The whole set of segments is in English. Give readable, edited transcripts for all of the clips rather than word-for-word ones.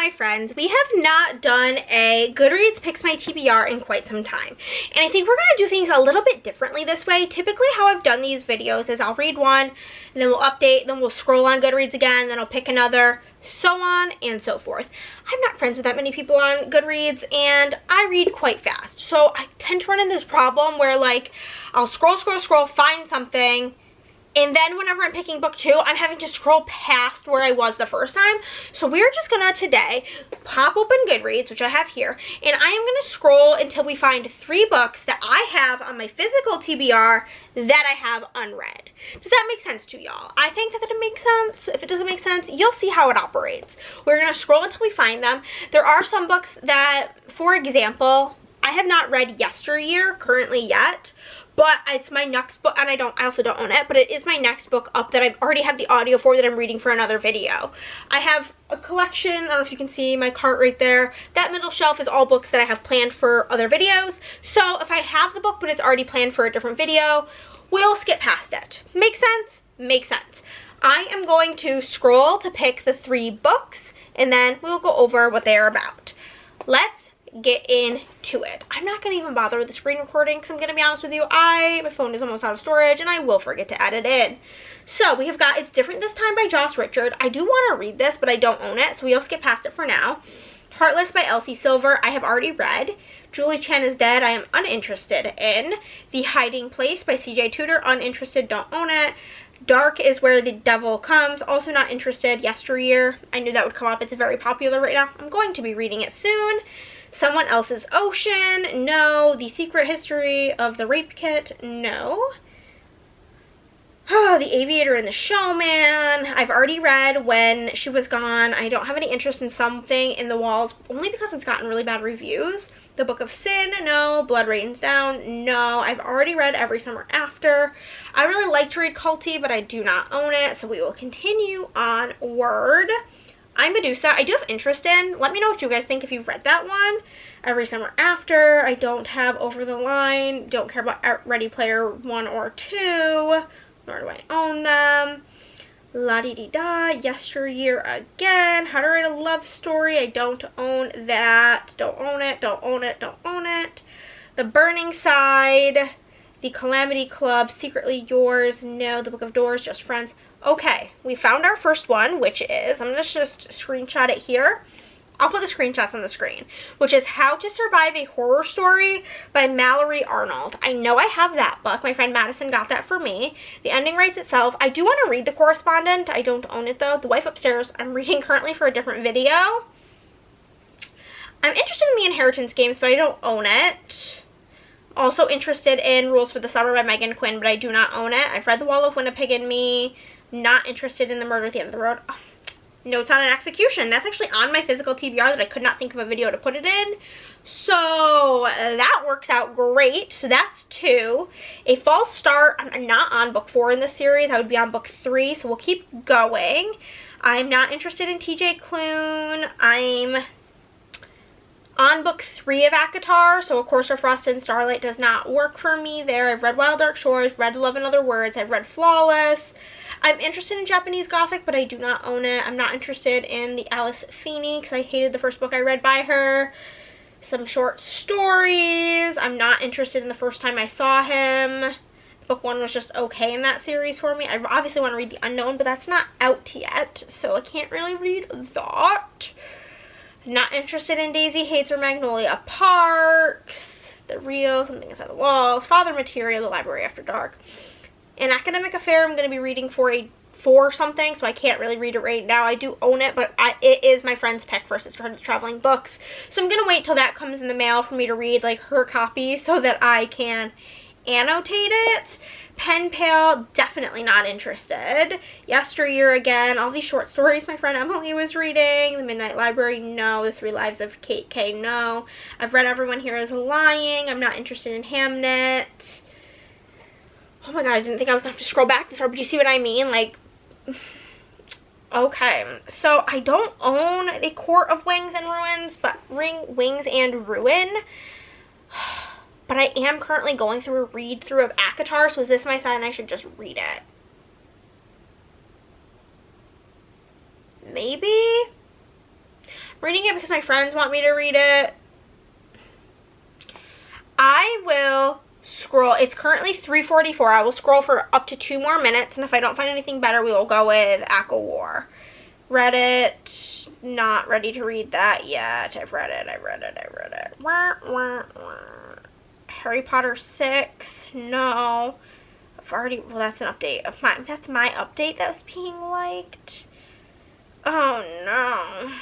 my friends, we have not done a Goodreads Picks My TBR in quite some time. And I think we're going to do things a little bit differently this way. Typically how I've done these videos is I'll read one, and then we'll update, then we'll scroll on Goodreads again, then I'll pick another, so on and so forth. I'm not friends with that many people on Goodreads, and I read quite fast. So I tend to run into this problem where, like, I'll scroll, find something, and then whenever I'm picking book 2, I'm having to scroll past where I was the first time. So we're just gonna today pop open Goodreads, which I have here, and I am gonna scroll until we find 3 books that I have on my physical TBR that I have unread. Does that make sense to y'all? I think that it makes sense. If it doesn't make sense, you'll see how it operates. We're gonna scroll until we find them. There are some books that, for example, I have not read yesteryear currently yet, but it's my next book, and I also don't own it, but it is my next book up that I already have the audio for that I'm reading for another video. I have a collection, I don't know if you can see my cart right there. That middle shelf is all books that I have planned for other videos. So if I have the book but it's already planned for a different video, we'll skip past it. Make sense? Makes sense. I am going to scroll to pick the 3 books, and then we'll go over what they are about. Let's get into it. I'm not going to even bother with the screen recording because I'm going to be honest with you, my phone is almost out of storage and I will forget to add it in. So we have got It's Different This Time by Joss Richard. I do want to read this, but I don't own it, so we'll skip past it for now. Heartless by Elsie Silver, I have already read. Julie Chen is Dead, I am uninterested in. The Hiding Place by CJ Tudor, uninterested, don't own it. Dark is Where the Devil Comes, also not interested. Yesteryear, I knew that would come up. It's very popular right now. I'm going to be reading it soon. Someone Else's Ocean, no. The Secret History of the Rape Kit, no. Oh, The Aviator and the Showman, I've already read When She Was Gone. I don't have any interest in Something in the Walls, only because it's gotten really bad reviews. The Book of Sin, no. Blood Rains Down, no. I've already read Every Summer After. I really like to read culty, but I do not own it, so we will continue onward. I'm Medusa, I do have interest in. Let me know what you guys think if you've read that one. Every Summer After, I don't have Over the Line, don't care about Ready Player 1 or 2, nor do I own them. La-di-di-da, Yesteryear again, How to Write a Love Story, I don't own that, don't own it, don't own it, don't own it. The Burning Side, The Calamity Club, Secretly Yours, no. The Book of Doors, Just Friends. Okay, we found our first one, which is, I'm going to just screenshot it here. I'll put the screenshots on the screen, which is How to Survive a Horror Story by Mallory Arnold. I know I have that book. My friend Madison got that for me. The ending writes itself. I do want to read The Correspondent. I don't own it, though. The Wife Upstairs, I'm reading currently for a different video. I'm interested in the Inheritance Games, but I don't own it. Also interested in Rules for the Summer by Megan Quinn, but I do not own it. I've read The Wall of Winnipeg and Me. Not interested in The Murder at the End of the Road. Oh, Notes on an Execution. That's actually on my physical TBR that I could not think of a video to put it in. So that works out great. So that's 2. A False Start. I'm not on book 4 in this series. I would be on book 3. So we'll keep going. I'm not interested in TJ Klune. I'm on book 3 of ACOTAR, so A Course of Frost and Starlight does not work for me there. I've read Wild Dark Shores, read Love in Other Words, I've read Flawless. I'm interested in Japanese Gothic, but I do not own it. I'm not interested in the Alice Feeney because I hated the first book I read by her. Some short stories. I'm not interested in The First Time I Saw Him. Book 1 was just okay in that series for me. I obviously want to read The Unknown, but that's not out yet, so I can't really read that. Not interested in Daisy Hates or Magnolia Parks. The Real, Something Inside the Walls. Father Material, The Library After Dark. An Academic Affair I'm going to be reading for something, so I can't really read it right now. I do own it, but it is my friend's pick for Sisterhood of Traveling Books. So I'm going to wait till that comes in the mail for me to read, like, her copy so that I can annotate it. Pen Pal, definitely not interested. Yesteryear again, all these short stories my friend Emily was reading. The Midnight Library, no. The 3 Lives of Kate K, no. I've read Everyone Here Is Lying. I'm not interested in Hamnet. Oh my god, I didn't think I was going to have to scroll back this far, but you see what I mean? Like, okay. So I don't own The Court of Wings and Ruins, but Wings and Ruin. But I am currently going through a read-through of ACOTAR, so is this my sign I should just read it? Maybe? reading it because my friends want me to read it. I will scroll. It's currently 3:44. I will scroll for up to 2 more minutes, and if I don't find anything better, we will go with Aqua War. Read it. Not ready to read that yet. I've read it. Wah, wah, wah. Harry Potter 6. No. I've already, well, that's an update of mine. That's my update that was being liked. Oh, no.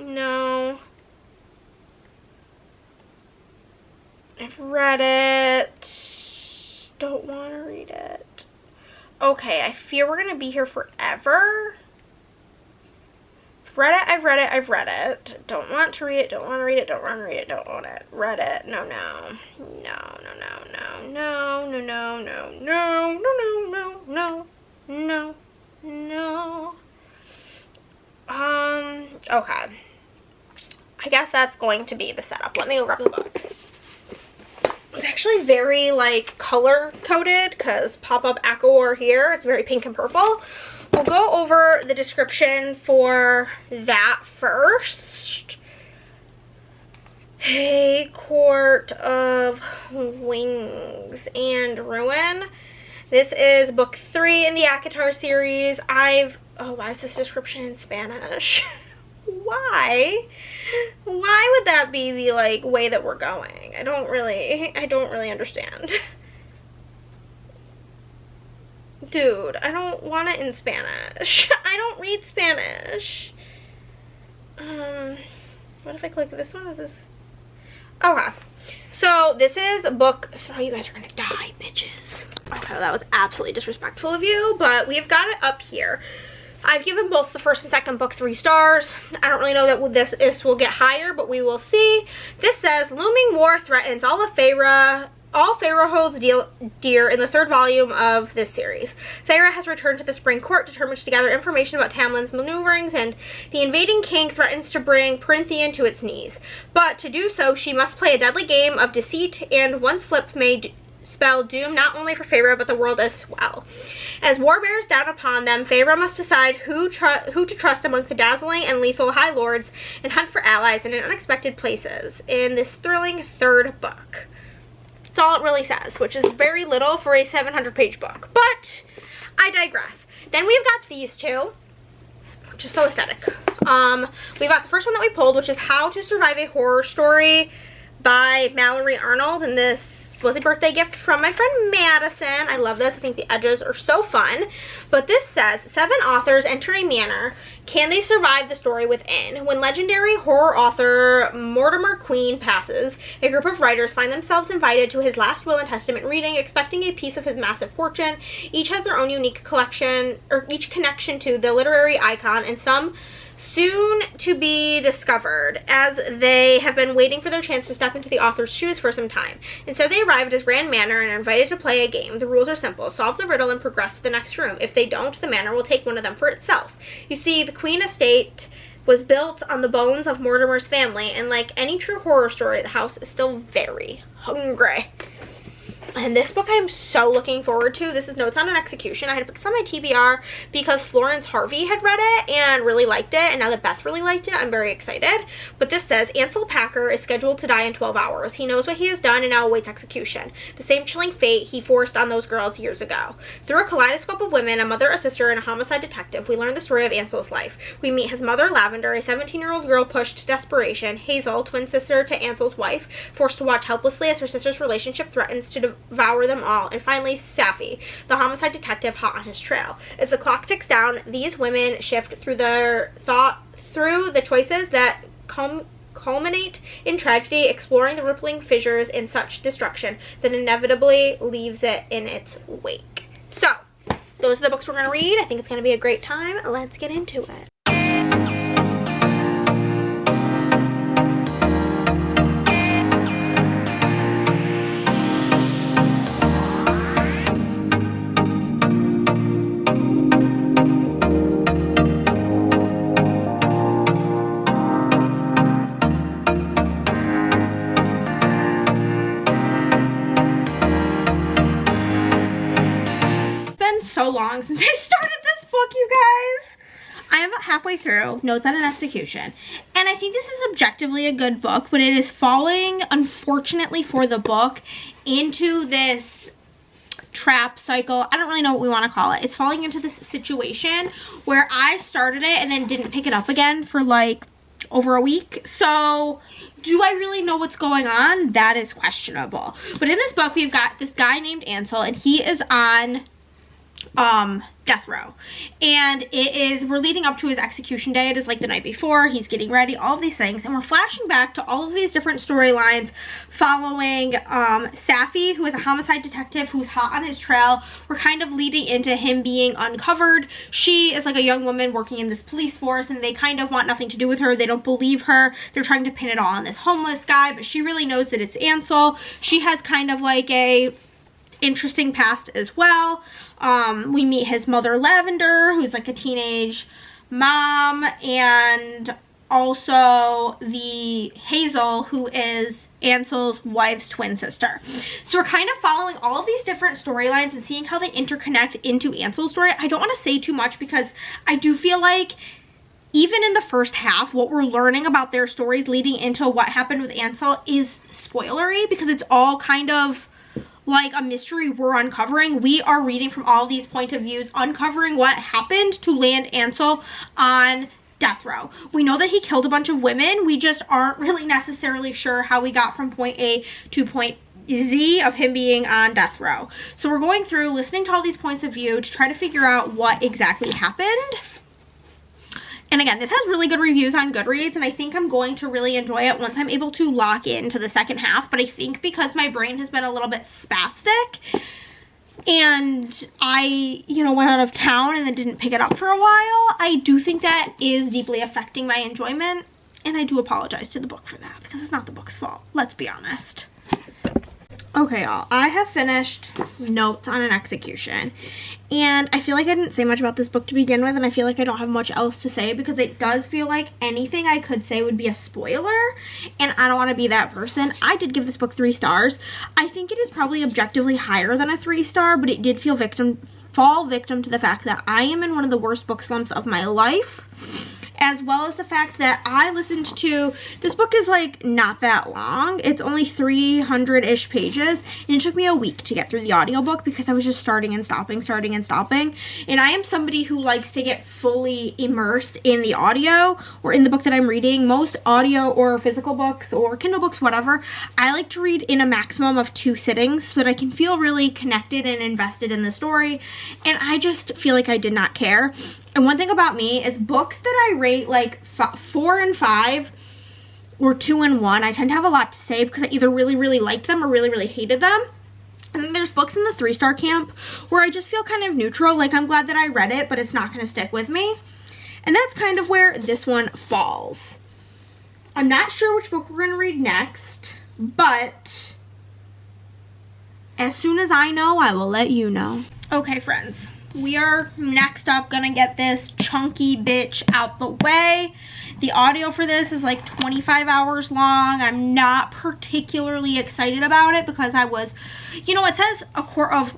No. I've read it. Don't want to read it. Okay, I fear we're going to be here forever. I've read it. Don't want to read it, don't want to read it, don't want to read it, don't want it. Read it. No. Okay. I guess that's going to be the setup. Let me go grab the books. It's actually very, like, color-coded, because pop-up Aqua War here, it's very pink and purple. We'll go over the description for that first. A Court of Wings and Ruin. This is book 3 in the ACOTAR series. Oh, why is this description in Spanish? Why? Why would that be the, like, way that we're going? I don't really understand. Dude, I don't want it in Spanish. I don't read Spanish. What if I click this one? Is this? Okay. So, this is book... Oh, you guys are gonna die, bitches. Okay, that was absolutely disrespectful of you, but we've got it up here. I've given both the first and second book 3 stars. I don't really know that this will get higher, but we will see. This says, looming war threatens all Feyre holds dear in the 3rd volume of this series. Feyre has returned to the Spring Court, determined to gather information about Tamlin's maneuverings, and the invading king threatens to bring Prythian to its knees. But to do so, she must play a deadly game of deceit, and one slip may spell doom not only for Feyre but the world as well. As war bears down upon them, Feyre must decide who to trust among the dazzling and lethal High Lords and hunt for allies in unexpected places in this thrilling 3rd book. That's all it really says, which is very little for a 700-page book. But I digress. Then we've got these two, which is so aesthetic. We've got the first one that we pulled, which is How to Survive a Horror Story by Mallory Arnold, and this was a birthday gift from my friend Madison. I love this. I think the edges are so fun. But this says, 7 authors enter a manor. Can they survive the story within? When legendary horror author Mortimer Queen passes, a group of writers find themselves invited to his last will and testament reading, expecting a piece of his massive fortune. Each has their own unique collection, or each connection to the literary icon, and some soon to be discovered, as they have been waiting for their chance to step into the author's shoes for some time. Instead, they arrive at his grand manor and are invited to play a game. The rules are simple. Solve the riddle and progress to the next room. If they don't, the manor will take one of them for itself. You see, the Queen estate was built on the bones of Mortimer's family, and like any true horror story, the house is still very hungry. And this book I'm so looking forward to. This is Notes on an Execution. I had to put this on my TBR because Florence Harvey had read it and really liked it. And now that Beth really liked it, I'm very excited. But this says, Ansel Packer is scheduled to die in 12 hours. He knows what he has done and now awaits execution. The same chilling fate he forced on those girls years ago. Through a kaleidoscope of women, a mother, a sister, and a homicide detective, we learn the story of Ansel's life. We meet his mother, Lavender, a 17-year-old girl pushed to desperation. Hazel, twin sister to Ansel's wife, forced to watch helplessly as her sister's relationship threatens to devour them all, and finally Safi, the homicide detective hot on his trail. As the clock ticks down, these women shift through the choices that culminate in tragedy, exploring the rippling fissures in such destruction that inevitably leaves it in its wake. So, those are the books we're going to read. I think it's going to be a great time. Let's get into it. So long since I started this book, you guys. I am about halfway through Notes on an Execution, and I think this is objectively a good book, but it is falling, unfortunately for the book, into this trap cycle. I don't really know what we want to call it. It's falling into this situation where I started it and then didn't pick it up again for like over a week. So do I really know what's going on? That is questionable. But in this book, we've got this guy named Ansel, and he is on death row, and we're leading up to his execution day. It is like the night before. He's getting ready, all of these things, and we're flashing back to all of these different storylines following Safi, who is a homicide detective who's hot on his trail. We're kind of leading into him being uncovered. She is like a young woman working in this police force, and they kind of want nothing to do with her. They don't believe her. They're trying to pin it all on this homeless guy, but she really knows that it's Ansel. She has kind of like a interesting past as well. We meet his mother Lavender, who's like a teenage mom, and also the Hazel, who is Ansel's wife's twin sister. So we're kind of following all of these different storylines and seeing how they interconnect into Ansel's story. I don't want to say too much because I do feel like even in the first half, what we're learning about their stories leading into what happened with Ansel is spoilery, because it's all kind of like a mystery we're uncovering. We are reading from all these point of views, uncovering what happened to land Ansel on death row. We know that he killed a bunch of women. We just aren't really necessarily sure how we got from point A to point Z of him being on death row. So we're going through, listening to all these points of view to try to figure out what exactly happened. And again, this has really good reviews on Goodreads, and I think I'm going to really enjoy it once I'm able to lock into the second half. But I think because my brain has been a little bit spastic, and I, went out of town and then didn't pick it up for a while, I do think that is deeply affecting my enjoyment. And I do apologize to the book for that, because it's not the book's fault. Let's be honest. Okay, y'all, I have finished Notes on an Execution, and I feel like I didn't say much about this book to begin with, and I feel like I don't have much else to say because it does feel like anything I could say would be a spoiler, and I don't want to be that person. I did give this book 3 stars. I think it is probably objectively higher than a 3-star, but it did fall victim to the fact that I am in one of the worst book slumps of my life, as well as the fact that I listened to, this book is like not that long. It's only 300-ish pages, and it took me a week to get through the audiobook because I was just starting and stopping. And I am somebody who likes to get fully immersed in the audio or in the book that I'm reading. Most audio or physical books or Kindle books, whatever, I like to read in a maximum of 2 sittings so that I can feel really connected and invested in the story. And I just feel like I did not care. And one thing about me is books that I rate like 4 and 5 or 2 and 1, I tend to have a lot to say because I either really, really liked them or really, really hated them. And then there's books in the 3-star camp where I just feel kind of neutral. Like, I'm glad that I read it, but it's not going to stick with me. And that's kind of where this one falls. I'm not sure which book we're going to read next, but as soon as I know, I will let you know. Okay, friends. We are next up gonna get this chunky bitch out the way. The audio for this is like 25 hours long. I'm not particularly excited about it because I was, it says A Court of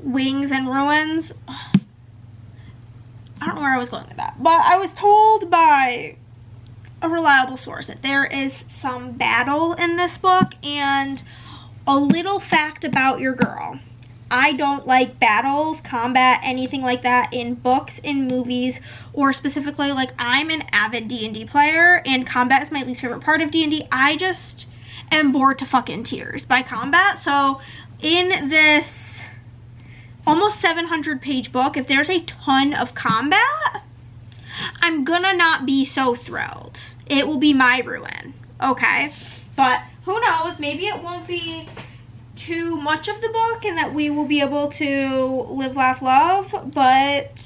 Wings and Ruins. I don't know where I was going with that, but I was told by a reliable source that there is some battle in this book. And a little fact about your girl: I don't like battles, combat, anything like that in books, in movies, or specifically, like, I'm an avid D&D player, and combat is my least favorite part of D&D. I just am bored to fucking tears by combat. So in this almost 700-page book, if there's a ton of combat, I'm gonna not be so thrilled. It will be my ruin, okay? But who knows, maybe it won't be too much of the book and that we will be able to live, laugh, love, but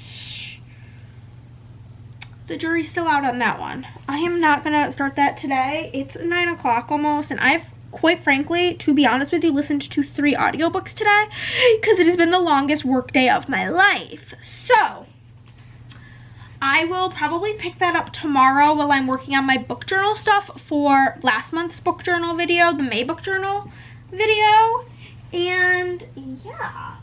the jury's still out on that one. I am not gonna start that today. It's 9 o'clock almost, and I've, quite frankly, to be honest with you, listened to 3 audiobooks today because it has been the longest work day of my life. So I will probably pick that up tomorrow while I'm working on my book journal stuff for last month's book journal video, the May book journal video. And yeah,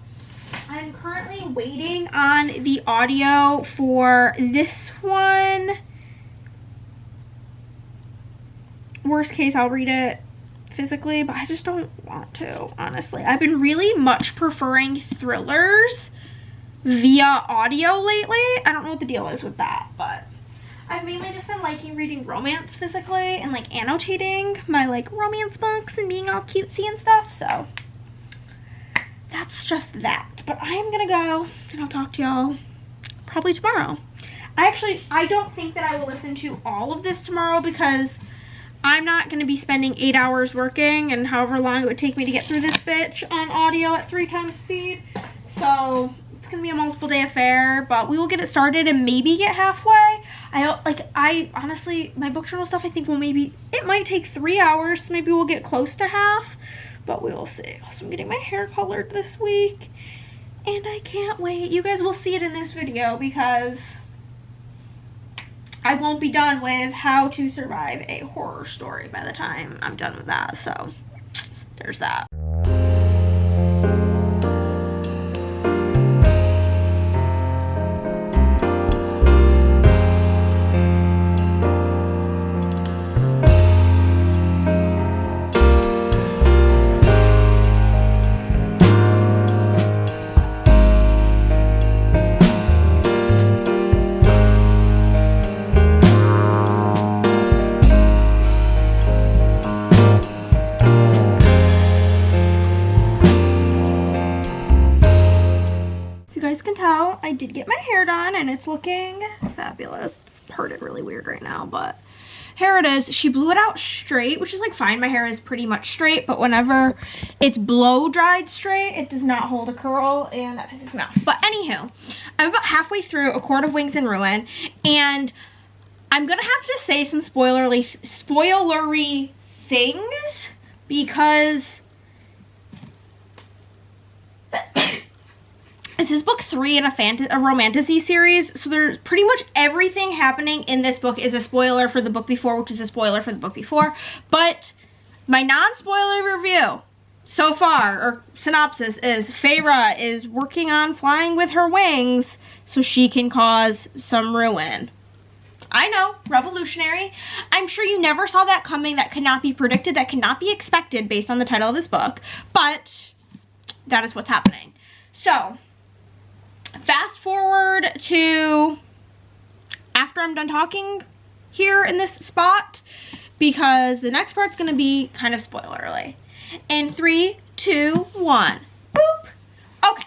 I'm currently waiting on the audio for this one. Worst case, I'll read it physically, but I just don't want to, honestly. I've been really much preferring thrillers via audio lately. I don't know what the deal is with that, but I've mainly just been liking reading romance physically and like annotating my like romance books and being all cutesy and stuff, so that's just that. But I am gonna go and I'll talk to y'all probably tomorrow. I don't think that I will listen to all of this tomorrow because I'm not gonna be spending 8 hours working and however long it would take me to get through this bitch on audio at 3 times speed. So it's gonna be a multiple day affair, but we will get it started and maybe get halfway. I honestly, my book journal stuff I think it might take 3 hours, so maybe we'll get close to half, but we will see. Also, I'm getting my hair colored this week and I can't wait. You guys will see it in this video because I won't be done with how to survive a horror story by the time I'm done with that, so there's that. I did get my hair done and it's looking fabulous. It's parted really weird right now, but here it is. She blew it out straight, which is like fine. My hair is pretty much straight, but whenever it's blow dried straight, it does not hold a curl and that pisses me off. But anywho, I'm about halfway through A Court of Wings and Ruin and I'm gonna have to say some spoilery things because this is book 3 in a romantasy series, so there's pretty much everything happening in this book is a spoiler for the book before, which is a spoiler for the book before. But my non-spoiler review so far, or synopsis, is Feyre is working on flying with her wings so she can cause some ruin. I know, revolutionary. I'm sure you never saw that coming. That could not be predicted. That cannot be expected based on the title of this book. But that is what's happening. So fast forward to after I'm done talking here in this spot because the next part's gonna be kind of spoilerly. In 3, 2, 1, boop. Okay,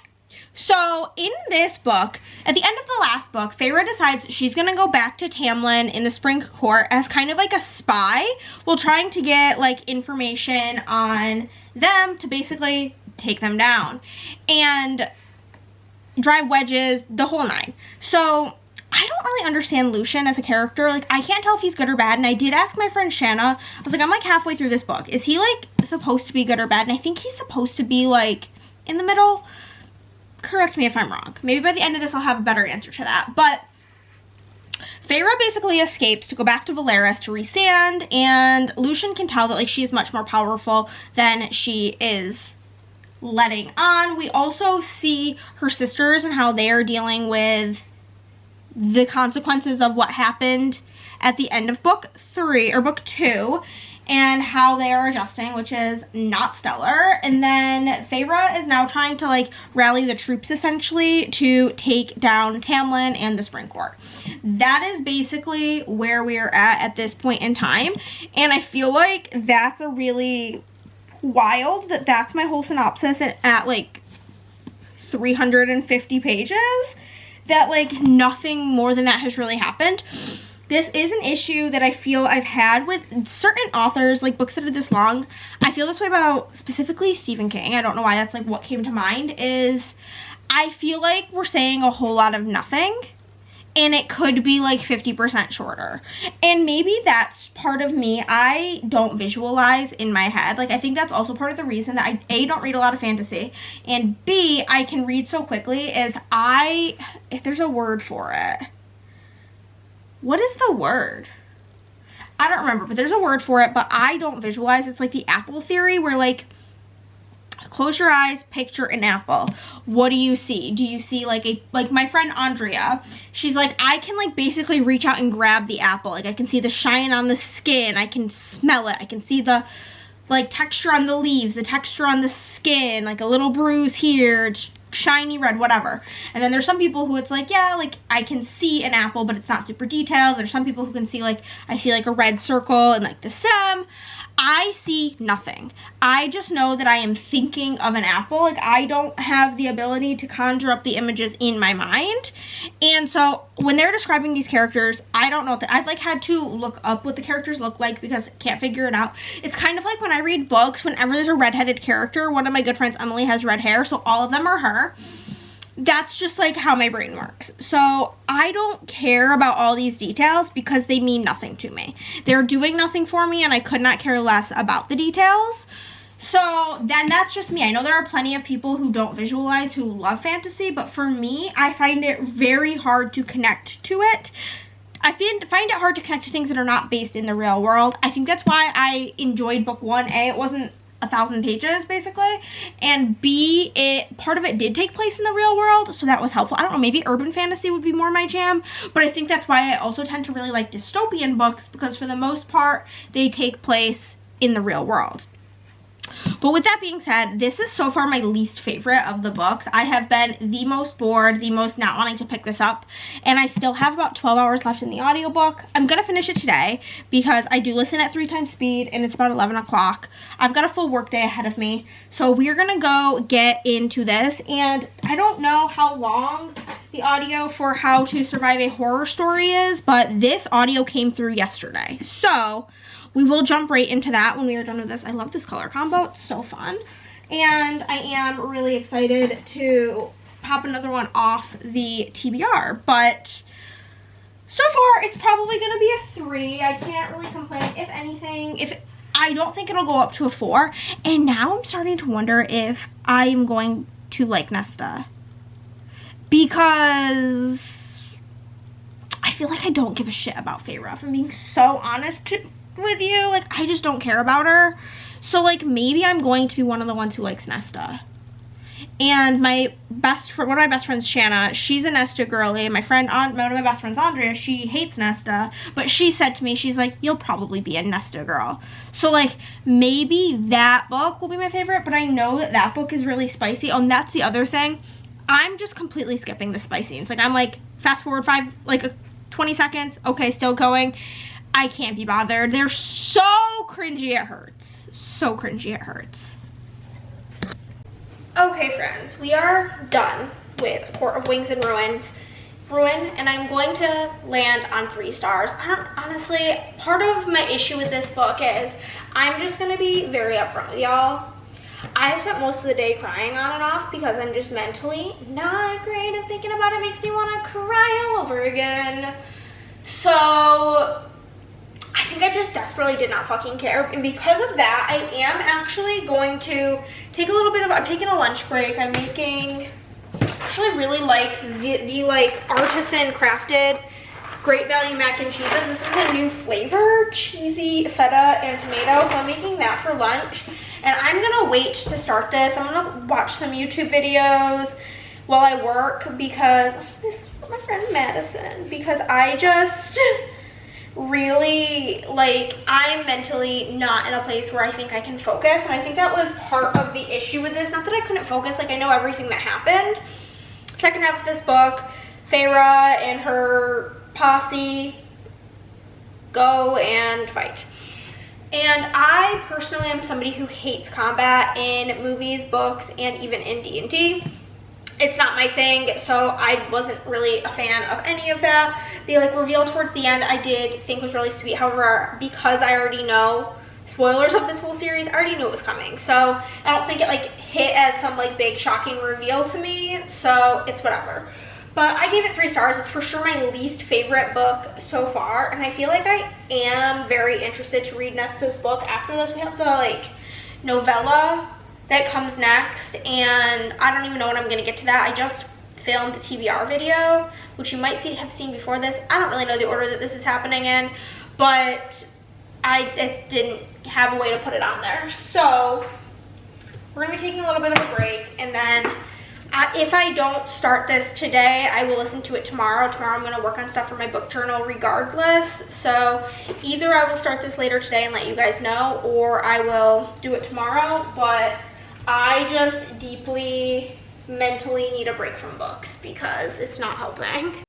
so in this book, at the end of the last book, Feyre decides she's gonna go back to Tamlin in the Spring Court as kind of like a spy while trying to get like information on them to basically take them down and drive wedges, the whole 9. So I don't really understand Lucien as a character. Like, I can't tell if he's good or bad, and I did ask my friend Shanna. I was like, I'm like halfway through this book. Is he like supposed to be good or bad? And I think he's supposed to be like in the middle. Correct me if I'm wrong. Maybe by the end of this I'll have a better answer to that. But Feyre basically escaped to go back to Valeris to resand, and Lucien can tell that like she is much more powerful than she is letting on. We also see her sisters and how they are dealing with the consequences of what happened at the end of book 3 or book 2 and how they are adjusting, which is not stellar. And then Feyre is now trying to like rally the troops essentially to take down Tamlin and the Spring Court. That is basically where we are at this point in time, and I feel like that's a really wild that that's my whole synopsis at like 350 pages, that like nothing more than that has really happened. This is an issue that I feel I've had with certain authors, like books that are this long. I feel this way about specifically Stephen King. I don't know why, that's like what came to mind, is I feel like we're saying a whole lot of nothing and it could be like 50% shorter. And maybe that's part of me. I don't visualize in my head. Like, I think that's also part of the reason that I, A, don't read a lot of fantasy, and B, I can read so quickly is if there's a word for it. What is the word? I don't remember, but there's a word for it, but I don't visualize. It's like the apple theory where like close your eyes, picture an apple. What do you see? Do you see like my friend Andrea, she's like, I can like basically reach out and grab the apple. Like I can see the shine on the skin, I can smell it, I can see the like texture on the leaves, the texture on the skin, like a little bruise here, it's shiny red, whatever. And then there's some people who it's like, yeah, like I can see an apple, but it's not super detailed. There's some people who can see like, I see like a red circle and like the stem. I see nothing. I just know that I am thinking of an apple. Like I don't have the ability to conjure up the images in my mind. And so when they're describing these characters, I don't know what I've like had to look up what the characters look like because I can't figure it out. It's kind of like when I read books, whenever there's a redheaded character, one of my good friends, Emily, has red hair, so all of them are her. That's just like how my brain works. So I don't care about all these details because they mean nothing to me. They're doing nothing for me and I could not care less about the details. So then that's just me. I know there are plenty of people who don't visualize, who love fantasy, but for me, I find it very hard to connect to it. I find it hard to connect to things that are not based in the real world. I think that's why I enjoyed book 1. A, it wasn't 1,000 pages basically, and B, part of it did take place in the real world, so that was helpful. I don't know, maybe urban fantasy would be more my jam, but I think that's why I also tend to really like dystopian books, because for the most part they take place in the real world. But with that being said, this is so far my least favorite of the books. I have been the most bored, the most not wanting to pick this up, and I still have about 12 hours left in the audiobook. I'm gonna finish it today because I do listen at 3 times speed and it's about 11 o'clock. I've got a full work day ahead of me, so we're gonna go get into this. And I don't know how long the audio for How to Survive a Horror Story is, but this audio came through yesterday, so we will jump right into that when we are done with this. I love this color combo, it's so fun. And I am really excited to pop another one off the TBR, but so far it's probably gonna be a 3. I can't really complain. If anything, I don't think it'll go up to a 4. And now I'm starting to wonder if I'm going to like Nesta, because I feel like I don't give a shit about Feyre, if I'm being so honest with you. Like I just don't care about her, so like maybe I'm going to be one of the ones who likes Nesta. And one of my best friends, Shanna, she's a Nesta girly. My friend, one of my best friends, Andrea, she hates Nesta, but she said to me, she's like, you'll probably be a Nesta girl. So like maybe that book will be my favorite, but I know that that book is really spicy. Oh, and that's the other thing, I'm just completely skipping the spicy scenes. Like I'm like fast forward 20 seconds, okay, still going. I can't be bothered. They're so cringy it hurts. So cringy it hurts. Okay friends, we are done with Court of Wings and Ruin, and I'm going to land on 3 stars. Honestly, part of my issue with this book is I'm just gonna be very upfront with y'all. I spent most of the day crying on and off because I'm just mentally not great, and thinking about it makes me want to cry all over again. So I think I just desperately did not fucking care, and because of that, I am actually going to take a little bit of, I'm taking a lunch break. I'm making, actually really like the like artisan crafted Great Value mac and cheeses. This is a new flavor, cheesy feta and tomato, so I'm making that for lunch. And I'm gonna wait to start this. I'm gonna watch some YouTube videos while I work, because this is my friend Madison, because I just really, like, I'm mentally not in a place where I think I can focus, and I think that was part of the issue with this. Not that I couldn't focus, like I know everything that happened. Second half of this book, Feyre and her posse go and fight. And I personally am somebody who hates combat in movies, books, and even in D&D. It's not my thing, so I wasn't really a fan of any of that. The like reveal towards the end I did think was really sweet. However, because I already know spoilers of this whole series, I already knew it was coming. So I don't think it like hit as some like big shocking reveal to me, so it's whatever. But I gave it 3 stars. It's for sure my least favorite book so far, and I feel like I am very interested to read Nesta's book after this. We have the like novella that comes next, and I don't even know when I'm gonna get to that. I just filmed a TBR video, which you might have seen before this. I don't really know the order that this is happening in, but I didn't have a way to put it on there. So we're gonna be taking a little bit of a break, and then if I don't start this today, I will listen to it tomorrow. Tomorrow I'm gonna work on stuff for my book journal regardless. So either I will start this later today and let you guys know, or I will do it tomorrow. But I just deeply mentally need a break from books because it's not helping.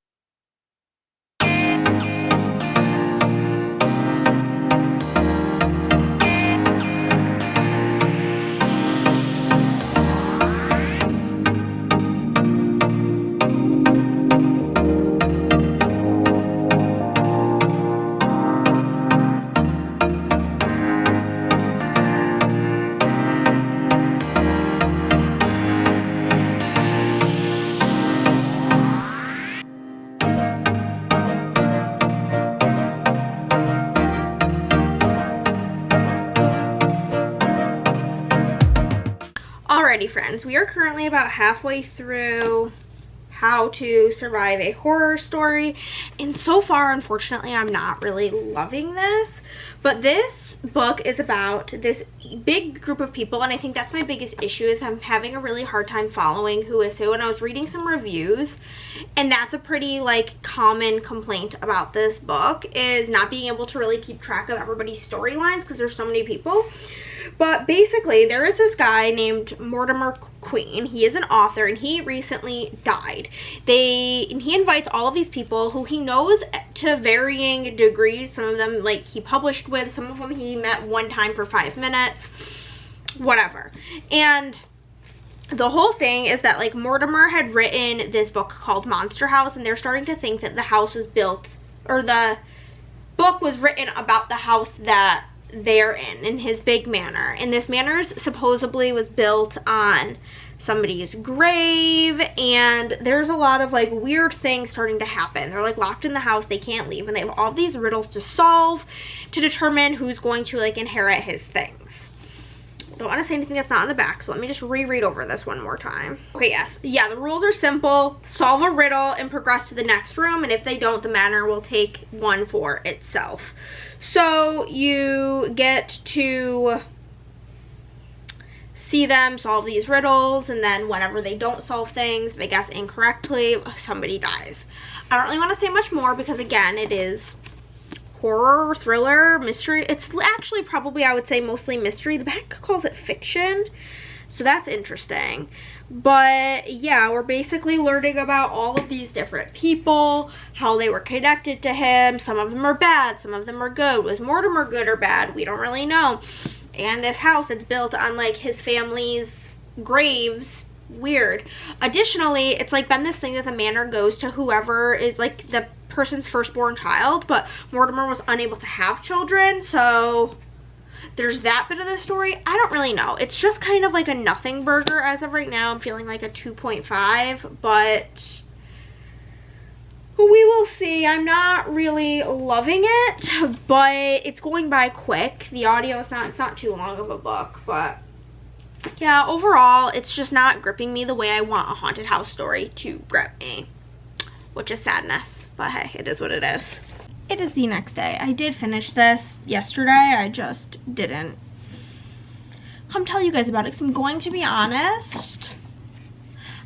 Alrighty friends, we are currently about halfway through How to Survive a Horror Story, and so far unfortunately I'm not really loving this, but this book is about this big group of people, and I think that's my biggest issue, is I'm having a really hard time following who is who. And I was reading some reviews, and that's a pretty like common complaint about this book, is not being able to really keep track of everybody's storylines because there's so many people. But basically, there is this guy named Mortimer Queen. He is an author, and he recently died. And he invites all of these people who he knows to varying degrees. Some of them, like, he published with. Some of them he met one time for 5 minutes. Whatever. And the whole thing is that, like, Mortimer had written this book called Monster House, and they're starting to think that the house was built, or the book was written about the house that they're in his big manor. And this manor supposedly was built on somebody's grave, and there's a lot of like weird things starting to happen. They're like locked in the house, they can't leave, and they have all these riddles to solve to determine who's going to like inherit his things. I don't want to say anything that's not on the back, so let me just reread over this one more time. Okay, yes. Yeah, the rules are simple. Solve a riddle and progress to the next room, and if they don't, the manor will take one for itself. So you get to see them solve these riddles, and then whenever they don't solve things, they guess incorrectly, somebody dies. I don't really want to say much more because, again, it is horror, thriller, mystery. It's actually probably, I would say, mostly mystery. The back calls it fiction, so that's interesting. But yeah, we're basically learning about all of these different people, how they were connected to him. Some of them are bad, some of them are good. Was Mortimer good or bad? We don't really know. And this house that's built on like his family's graves, weird. Additionally, it's like been this thing that the manor goes to whoever is like the person's firstborn child, but Mortimer was unable to have children, so there's that bit of the story. I don't really know. It's just kind of like a nothing burger as of right now. I'm feeling like a 2.5, but we will see. I'm not really loving it, but it's going by quick. The audio is not, it's not too long of a book, but yeah, overall, it's just not gripping me the way I want a haunted house story to grip me, which is sadness. But hey, it is what it is. It is the next day. I did finish this yesterday. I just didn't come tell you guys about it because I'm going to be honest.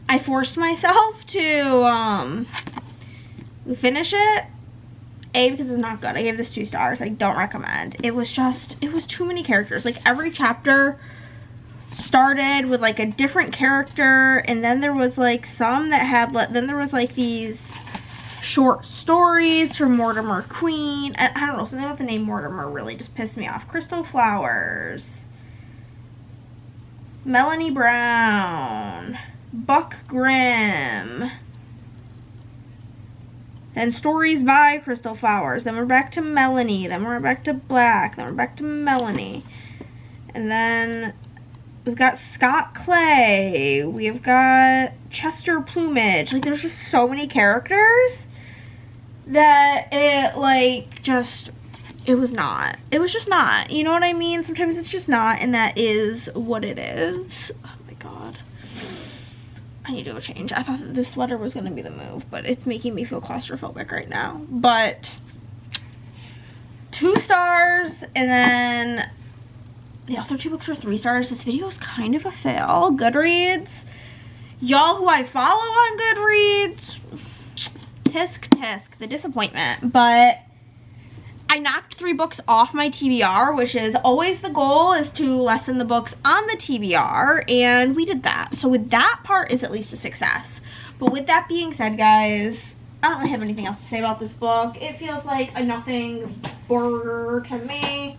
I forced myself to finish it. A, because it's not good. I gave this 2 stars. I don't recommend. It was too many characters. Like every chapter started with like a different character, and then there was like some that had, then there was like these short stories from Mortimer Queen. I don't know, something about the name Mortimer really just pissed me off. Crystal Flowers, Melanie Brown, Buck Grimm, and stories by Crystal Flowers. Then we're back to Melanie, then we're back to Black, then we're back to Melanie, and then we've got Scott Clay, we've got Chester Plumage. Like there's just so many characters that it like just, it was just not, you know what I mean? Sometimes it's just not, and that is what it is. Oh my god, I need to go change. I thought that this sweater was gonna be the move, but it's making me feel claustrophobic right now. But 2 stars, and then The other 2 books were 3 stars. This video is kind of a fail. Goodreads. Y'all who I follow on Goodreads. Tisk, the disappointment. But I knocked 3 books off my TBR, which is always the goal, is to lessen the books on the TBR, and we did that. So with that part is at least a success. But with that being said, guys, I don't really have anything else to say about this book. It feels like a nothing burger to me.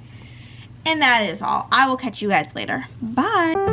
And that is all. I will catch you guys later. Bye.